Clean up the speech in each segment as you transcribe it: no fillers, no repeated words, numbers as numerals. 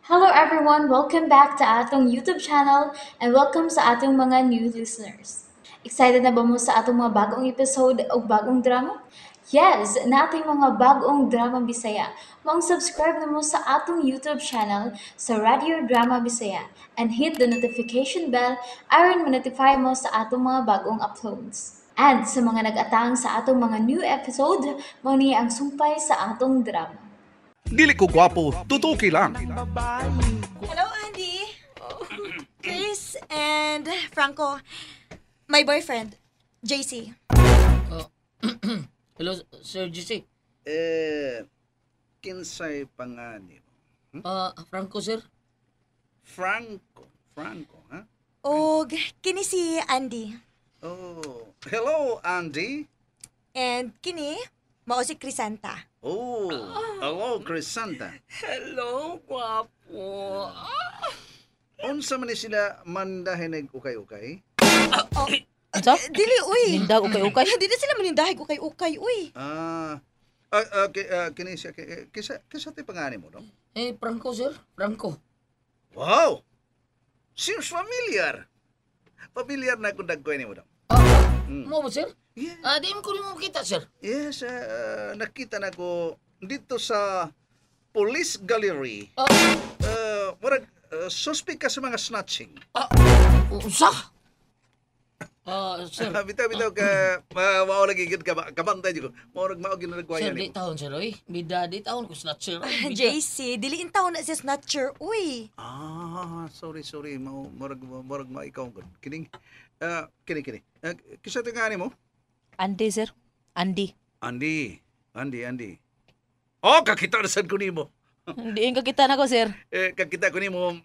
Hello everyone, welcome back to atong YouTube channel and welcome sa atong mga new listeners. Excited na ba mo sa atong mga bagong episode o bagong drama? Yes, na ating mga bagong drama Bisaya. Mag-subscribe na mo sa atong YouTube channel sa Radio Drama Bisaya and hit the notification bell aron ma-notify mo sa atong mga bagong uploads. And sa mga nag-atang sa atong mga new episode, mo ni ang sumpay sa atong drama. Dili ko gwapo, tutuki lang. Hello, Andy. Chris and Franco. My boyfriend, JC. Oh, hello, Sir GC. Kinsay pangani mo? Franco, sir. Franco, ha? Og kini si Andy. Oh, hello, Andy. And kini, mao si Crisanta. Oh, hello, Crisanta. Hello, guwapo. Unsa man ni sila mandahinag ukay-ukay? Unsa? Dili, uy. Nindag ukay-ukay? Dili sila manindahig ukay-ukay, uy. Kini siya, kisa ti pangani mo, no? Franco, sir. Franco. Wow! Seems familiar. Familiar na kung nagkuha ni mo, no? Mo ba, sir? Yeah. Di mo ko mo kita, sir. Yes, nakita na ko dito sa Police Gallery. Murag, suspect ka sa mga snatching. Usa? Sir. Bitaw ka, mao lagi gid ka kabantay ko. Murag mao Sir, ginagwayan di ni. taon, sir, oy. Bida, di taon ko snatcher. JC, dili in taon na si Snatcher, uy. Sorry. Murag ma ikaw gud. Kining kini. Kisa tingani mo? Andy, sir. Andy. Andy. Oh, kakita na sad ko nimo. Hindi yung kakita na ko, sir. Kakita ko nimo.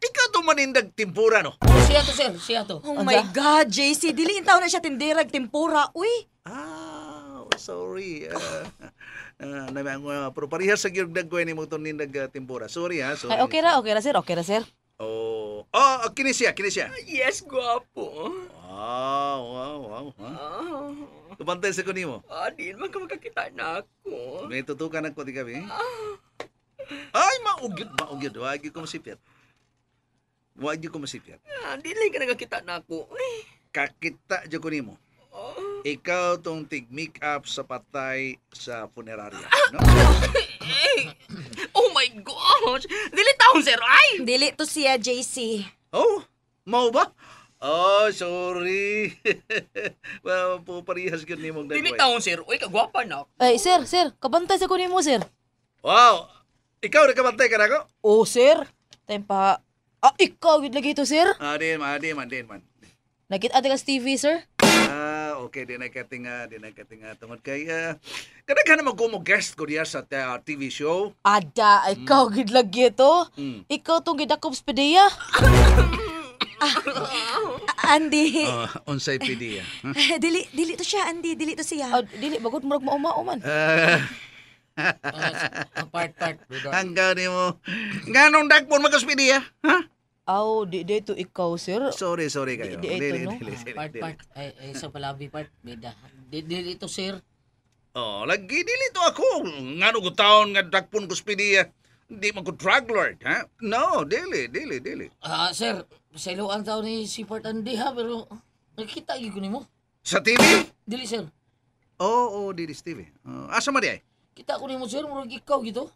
Ikaw to manindag timpura, no? Siya to, sir. Siya to. Oh Unsa? my God, JC, dili in taon na siya tindirag tempura, uy. Sorry. Pero parehas sa gyud dagkoy nimo to nindag timpura. Sorry. Ay, okay ra, sir. Okay ra, sir. Oh, kini siya. Yes, guwapo. Wow. Tupantay sa ko nimo. Di naman ka magkakita na ako. May tutukan ako di kami. Ay, maugyod. Wagi ko masipyat. Di lang ka nagkakita na ako. Kakita dyan ko nimo. Ikaw tong tig-make up sa patay sa punerarya. No? Oh my gosh! Dili taon, sir, ay! Dili to siya, JC. Oh, mau ba? Oh, sorry. Well, parehas yun ni mong Dili dagway. taon, sir. Uy, kagwapa na. Ay, sir. Kabantay sa kunin mo, sir. Wow! Ikaw nakabantay ka na ko? Oh, sir. Time pa. Ikaw, yun lagi ito, sir. Din man. Nakita ka sa TV, sir. Okay, di na kating tungod kay kadaghan na magkumo guest ko diya sa TV show. Ada, ikaw, gid lagi ito. Ikaw tong gidakop sa pedeya. Andy. Unsay pidi. Dili to siya, Andy. Dili to siya. Dili, bagod murag mauma-uman. Part. Hanggaw ni mo. Nganong dagpon magaspidi ha? Di to ikaw, sir. Sorry kayo. Di ito, no? Part. Ay, sa palabi part. Bida. Dili ito, sir. Oh, lagi dili to ako. Ngano ko taon nga dagpon ko spidiya. Di man ko drug lord, ha? No, dili. Sir, sa iluan taon ni si Part Andy, ha? Pero, nakita ko ni mo. Sa TV? Dili, sir. Oo, dili sa TV. Asa man di ay? Kita ko ni mo, sir. Murag ikaw, gito.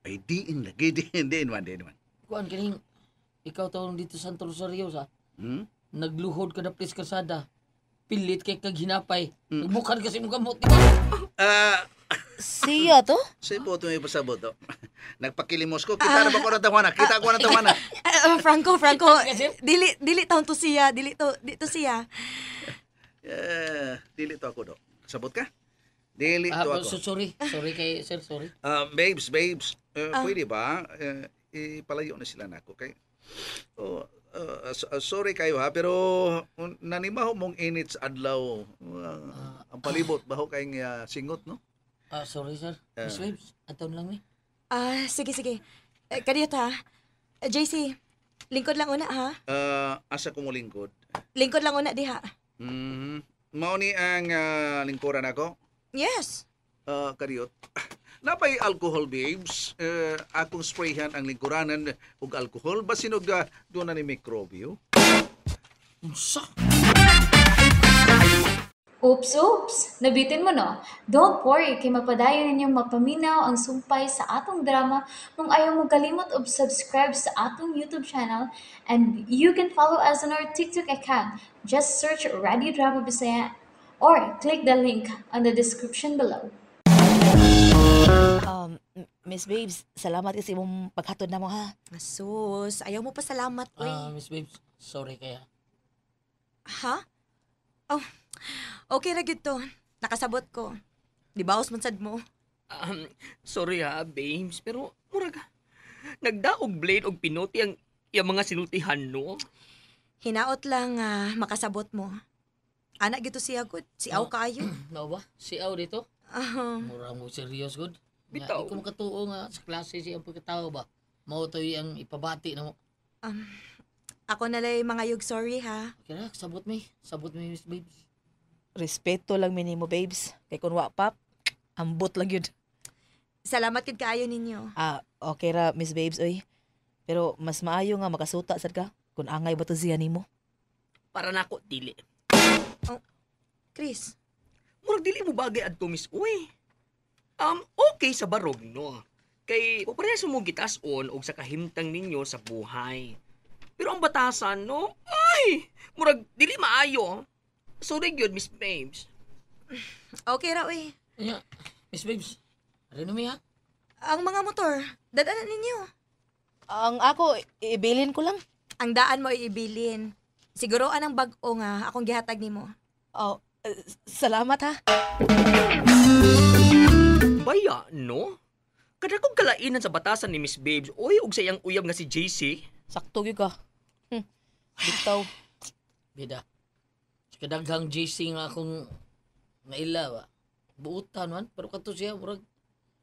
Ay, diin lagi. Diin man. Kuan, kining, ikaw taon dito sa Santo Rosario, sa nagluhod ka na plis karsada. Pilit kay kaghinapay. Nagbukan kasi mong gamot, di ba? Siya to? Sa ipo ito may pasabot. Nagpakilimos ko. Kita na ba ko na tawana? Kita ko na tawana. Franco. Dili taon to siya. Dito siya. Dili to ako, do. Sabot ka? Dili to ako. Sorry kay sir, sorry. Babes. Pwede ba? Ipalayo na sila na ako. Kay, sorry kayo ha, pero nanimaho mong init sa adlaw. Ang palibot, baho kayong singot, no? Sorry sir. Miss Waves, aton lang ni. Sige. Kadiyot ha. JC, lingkod lang una ha. Asa ko mo lingkod? Lingkod lang una diha. Mao ni ang lingkuran ako. Yes. Kariyot. Napay alcohol, babes. Akong sprayhan ang lingkuranan og alcohol. Basin og doon na ni mikrobyo. Unsa? Oops! Nabitin mo no? Don't worry, kay mapadayon ninyong mapaminaw ang sumpay sa atong drama kung ayaw mo kalimot og subscribe sa atong YouTube channel and you can follow us on our TikTok account. Just search Radio Drama Bisaya or click the link on the description below. Miss Babes, salamat kasi imong paghatod na mo ha. Sus, ayaw mo pa salamat, uy. Miss Babes, sorry kaya. Ha? Oh, okay ra gyud to. Nakasabot ko. Di baos man sad mo. Sorry ha, babes, pero murag nagdaog blade og pinuti ang iyang mga sinultihan, no? Hinaot lang makasabot mo. Anak gito siya good. Si Aw kaayo. Nao ba? Si Aw dito? Ah, Mura mo serious good. Bitaw. Ikaw makatuo nga sa klase siya ang pagkatao ba? Mao to ang ipabati na mo. ako nalay mga yug sorry ha. Kaya sabot mi. Sabot mi, Miss Babes. Respeto lang minimo, babes. Kay kun wa pa, ambot lang yun. Salamat kid kaayo ninyo. Okay ra, Miss Babes, oy. Pero mas maayo nga makasuta sad ka kung angay ba to siya nimo. Para nako dili. Chris, Murag dili mo bagay adto, miss. Uy. Okay sa barog, no? Kay paparehas mo gitas-on og sa kahimtang ninyo sa buhay. Pero ang batasan, no? Ay! Murag dili maayo. Sorry gyud, Miss Babes. okay ra uy. Anya, Miss Babes. Ano mi ha? Ang mga motor, dadanan ninyo. Ang ako, ibilin ko lang. Ang daan mo iibilin. Siguro anang bag-o nga akong gihatag nimo. Oh, salamat ha. Baya, no? Kada kong kalainan sa batasan ni Miss Babes, oy, og sa iyang uyab nga si JC. Sakto gyud ka. Bitaw. Bida. Sa kadaghang JC nga akong naila ba? Buutan man. Pero kato siya, murag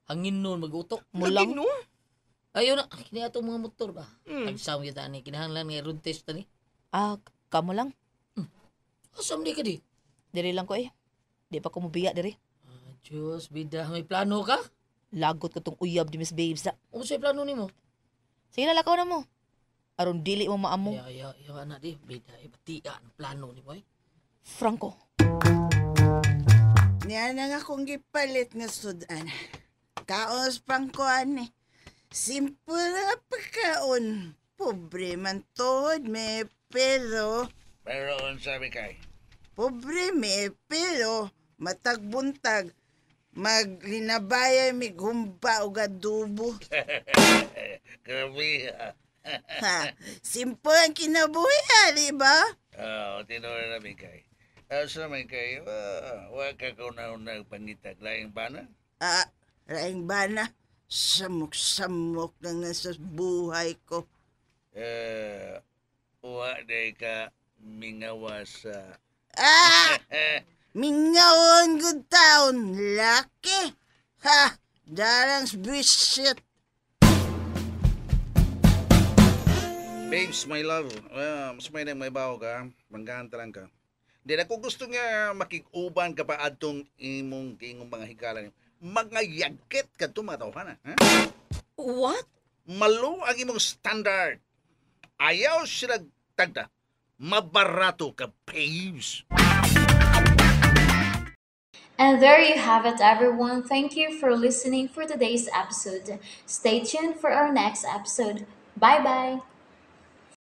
hangin nun, mag-utok. Lagi, no? Ayaw na, kini atong mga motor ba? Mm. Nagsam kita ni, kinahanglan nga road test ni. Kamo lang. Asam di ka di? Diri lang ko eh. Di pa ko mubiya diri. Diyos, bida, may plano ka? Lagot ko tong uyab di Miss Babes. Ano sa'yo plano ni mo? Sige na, lakaw na mo. Aron dili mo maamong. Ayaw, anak di, bida, batia, ang plano ni mo eh. Franco. Niya na nga kong gipalit nga sudan. Kaos pang kuan eh. Simple nga pagkaon. Pobre man tod me, pero... Pero sabi kay, Pobre me, pero matagbuntag. Maglinabaya mi gumba o adobo. grabe Ha, simple ang kinabuhi, di ba? tinuro na kay. Sa may kay, wag ka ko na nagpangitag laing bana? Raing bana, samok-samok na nga sa buhay ko. Wa day ka mingawa sa... Mingawon good town, laki. Ha, darang bullshit. Babes, my love, mas may nang may baho ka, manggahan lang ka. Di na ko gusto nga makikuban ka pa adtong imong mga hikalan. Mga yagkit ka ito mga tawhan, ha? What? Malo ang imong standard. Ayaw sila tagda. Mabarato ka, babes. And there you have it, everyone. Thank you for listening for today's episode. Stay tuned for our next episode. Bye bye.